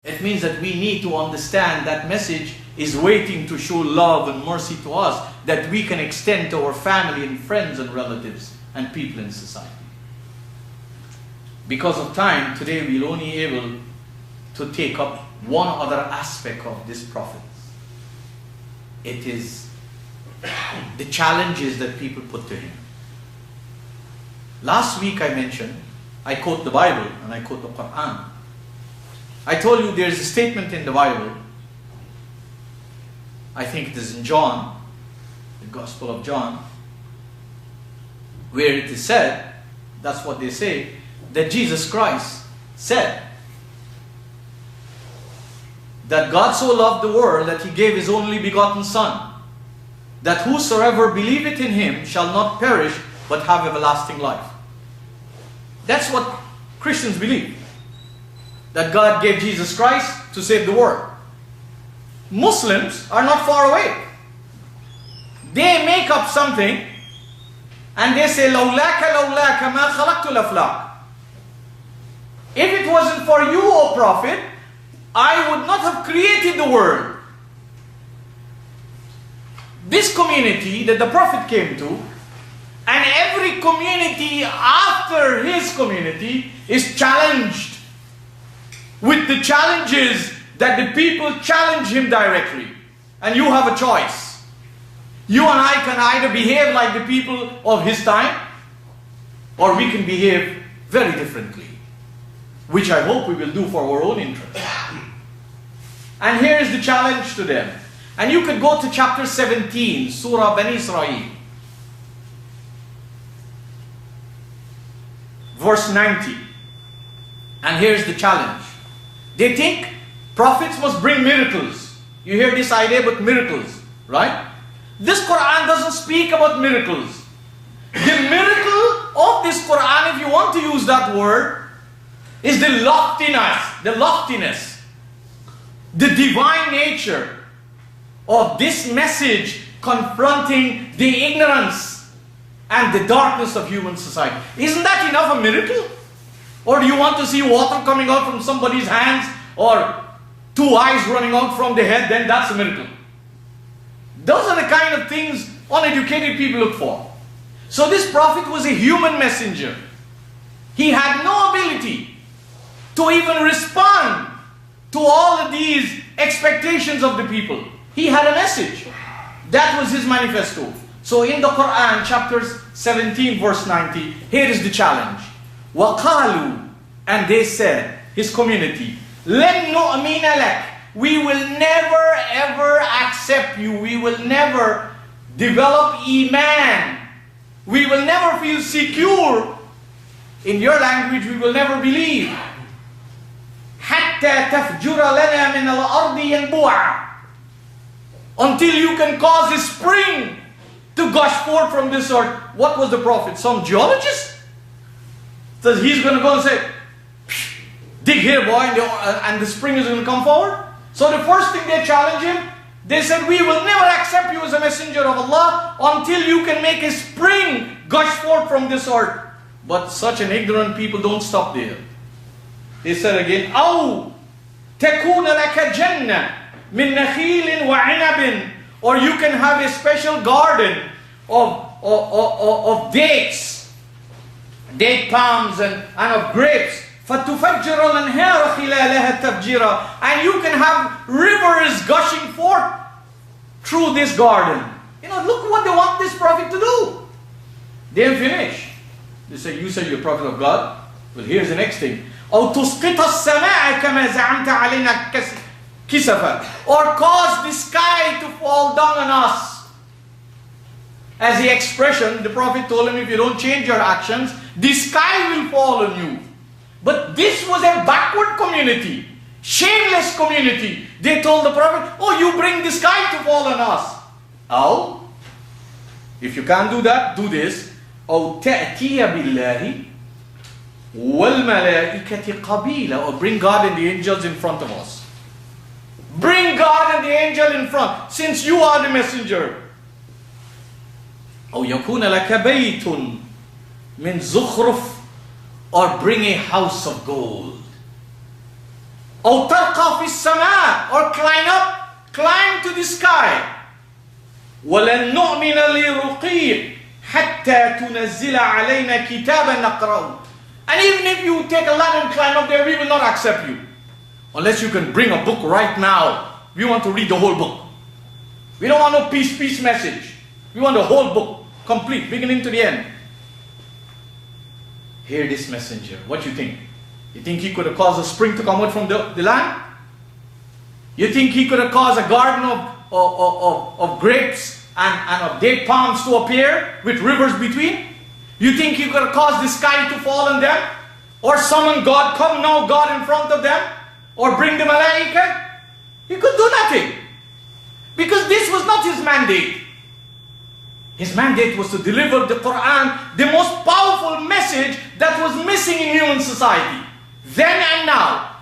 It means that we need to understand that message is waiting to show love and mercy to us, that we can extend to our family and friends and relatives and people in society. Because of time, today we're only able to take up one other aspect of this prophet. It is the challenges that people put to him. Last week I mentioned, I quote the Bible and I quote the Qur'an. I told you there's a statement in the Bible, I think it is in John, the Gospel of John, where it is said, that's what they say, that Jesus Christ said that God so loved the world that He gave His only begotten Son, that whosoever believeth in Him shall not perish but have everlasting life. That's what Christians believe, that God gave Jesus Christ to save the world. Muslims are not far away. They make up something and they say, لَوْلَاكَ لَوْلَاكَ مَا خَلَقْتُ الْأَفْلَاقَ. If it wasn't for you, O Prophet, I would not have created the world. This community that the Prophet came to, and every community after his community, is challenged with the challenges that the people challenge him directly. And you have a choice. You and I can either behave like the people of his time, or we can behave very differently, which I hope we will do for our own interest. And here is the challenge to them. And you could go to chapter 17, Surah Bani Israel, verse 90. And here's the challenge. They think prophets must bring miracles. You hear this idea about miracles, right? This Quran doesn't speak about miracles. The miracle of this Quran, if you want to use that word, is the loftiness, the divine nature of this message confronting the ignorance and the darkness of human society. Isn't that enough a miracle? Or do you want to see water coming out from somebody's hands, or two eyes running out from the head? Then that's a miracle. Those are the kind of things uneducated people look for. So this prophet was a human messenger. He had no ability to even respond to all of these expectations of the people. He had a message. That was his manifesto. So in the Quran, chapter 17, verse 90, here is the challenge. وَقَالُوا, and they said, his community, لَن نُؤْمِنَ لَكَ, we will never ever accept you. We will never develop iman. We will never feel secure. In your language, we will never believe. حَتَّى تَفْجُرَ لَنَا مِنَ الْأَرْضِ يَنْبُوعًا, until you can cause a spring to gush forth from this earth. What was the prophet? Some geologist? So he's going to go and say, dig here, boy, and the spring is going to come forward. So the first thing they challenge him, they said, we will never accept you as a messenger of Allah until you can make a spring gush forth from this earth. But such an ignorant people don't stop there. They said again, أَوْ تَكُونَ لَكَ جَنَّةٌ مِنْ نَخِيلٍ وَعِنَبٍ, or you can have a special garden of dates, date palms and of grapes. فَتُفَجِّرَ الْأَنْهَارَ خِلَالَهَا تَفْجِيرًا, and you can have rivers gushing forth through this garden. You know, look what they want this prophet to do. They didn't finish. They say, you say you're a prophet of God? Well, here's the next thing. أَوْ تُسْقِطَ السَّمَاءَ كَمَا زَعَمْتَ عَلَيْنَا كِسَفًا, or cause the sky to fall down on us. As the expression, the prophet told him, if you don't change your actions, the sky will fall on you. But this was a backward community, shameless community. They told the prophet, oh, you bring the sky to fall on us. Oh, if you can't do that, do this. أو تأتي بالله والملائكة قبيلا, or bring God and the angels in front of us. Bring God and the angel in front, since you are the messenger. أو يكون لك بيت من زخرف, or bring a house of gold. أو ترقى في السماء, or climb to the sky. ولن نؤمن لرقيق حتى تنزل علينا كتابا نقرأه. And even if you take a ladder and climb up there, we will not accept you. Unless you can bring a book right now. We want to read the whole book. We don't want no peace message. We want the whole book, complete, beginning to the end. Hear this messenger. What do you think? You think he could have caused a spring to come out from the land? You think he could have caused a garden of grapes and of date palms to appear with rivers between? You think he could have caused the sky to fall on them? Or summon God, come now God in front of them? Or bring the malaika? He could do nothing. Because this was not his mandate. His mandate was to deliver the Qur'an, the most powerful message that was missing in human society, then and now.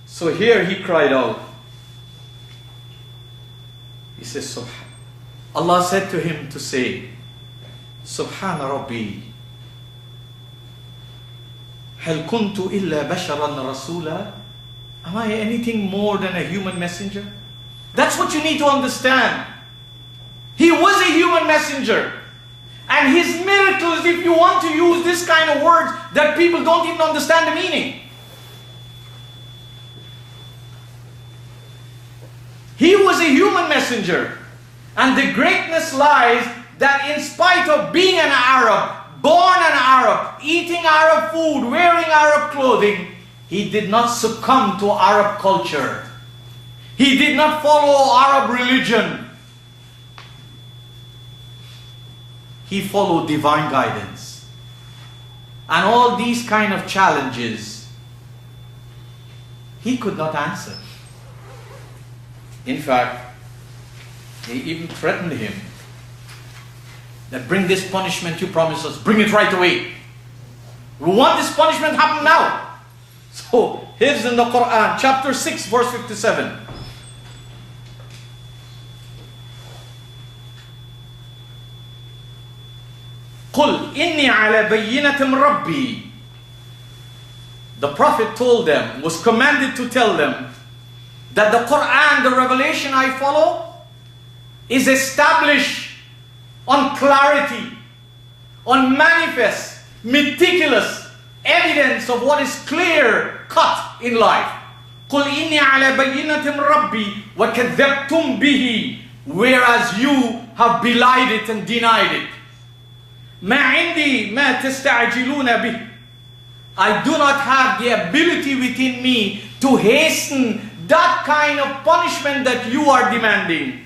So here he cried out. He says, Allah said to him to say, Subhana Rabbi, Hal kuntu illa basharan rasula? Am I anything more than a human messenger? That's what you need to understand. He was a human messenger. And his miracles, if you want to use this kind of words that people don't even understand the meaning. He was a human messenger. And the greatness lies that in spite of being an Arab, born an Arab, eating Arab food, wearing Arab clothing, he did not succumb to Arab culture. He did not follow Arab religion. He followed divine guidance. And all these kind of challenges, he could not answer. In fact, they even threatened him that bring this punishment you promised us, bring it right away. We want this punishment to happen now. So, here's in the Qur'an, chapter 6, verse 57. قُلْ إِنِّي عَلَى بَيِّنَةٍ رَبِّي. The Prophet told them, was commanded to tell them, that the Qur'an, the revelation I follow, is established on clarity, on manifest, meticulous evidence of what is clear cut in life. قُلْ إِنِّي عَلَى بَيِّنَةٍ رَبِّي وَكَذَّبْتُمْ بِهِ. Whereas you have belied it and denied it. مَا عِنْدِي مَا تَسْتَعْجِلُونَ بِهِ. I do not have the ability within me to hasten that kind of punishment that you are demanding.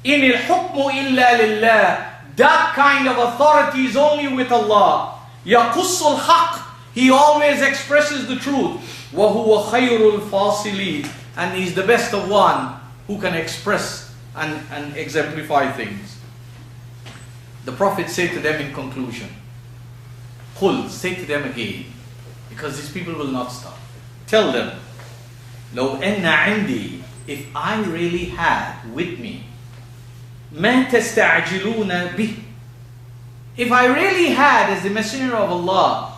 إِنِ الْحُكْمُ إِلَّا لِلَّهِ. That kind of authority is only with Allah. يَقُصُّ الْحَقِّ. He always expresses the truth. وَهُوَ خَيْرُ الْفَاصِلِينَ. And He's the best of one who can express and exemplify things. The Prophet said to them in conclusion, قُلْ, say to them again, because these people will not stop. Tell them, لو أن عندي, if I really had with me, ما تستعجلون به. If I really had, as the Messenger of Allah,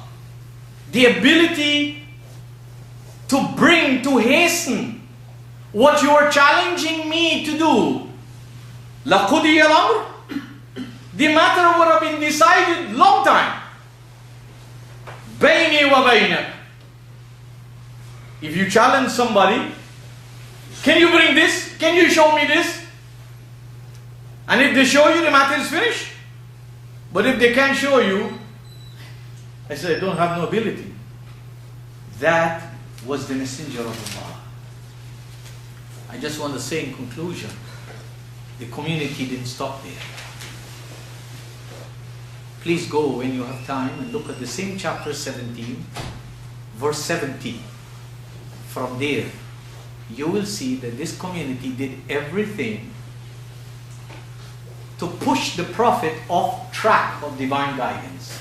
the ability to bring, to hasten what you are challenging me to do, لَقُضِيَ الْأَمْرُ. The matter would have been decided long time. بَيْنِي وَبَيْنَكَ. If you challenge somebody, can you bring this? Can you show me this? And if they show you, the matter is finished. But if they can't show you, I say, I don't have no ability. That was the Messenger of Allah. I just want to say in conclusion, the community didn't stop there. Please go when you have time and look at the same chapter 17, verse 70. From there, you will see that this community did everything to push the Prophet off track of divine guidance.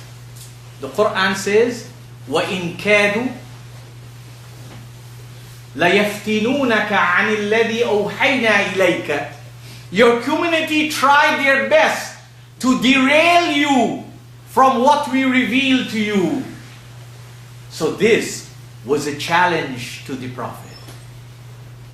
The Qur'an says, وَإِن كَادُوا لَيَفْتِنُونَكَ عَنِ الَّذِي أَوْحَيْنَا إِلَيْكَ. Your community tried their best to derail you from what we revealed to you. So this was a challenge to the Prophet.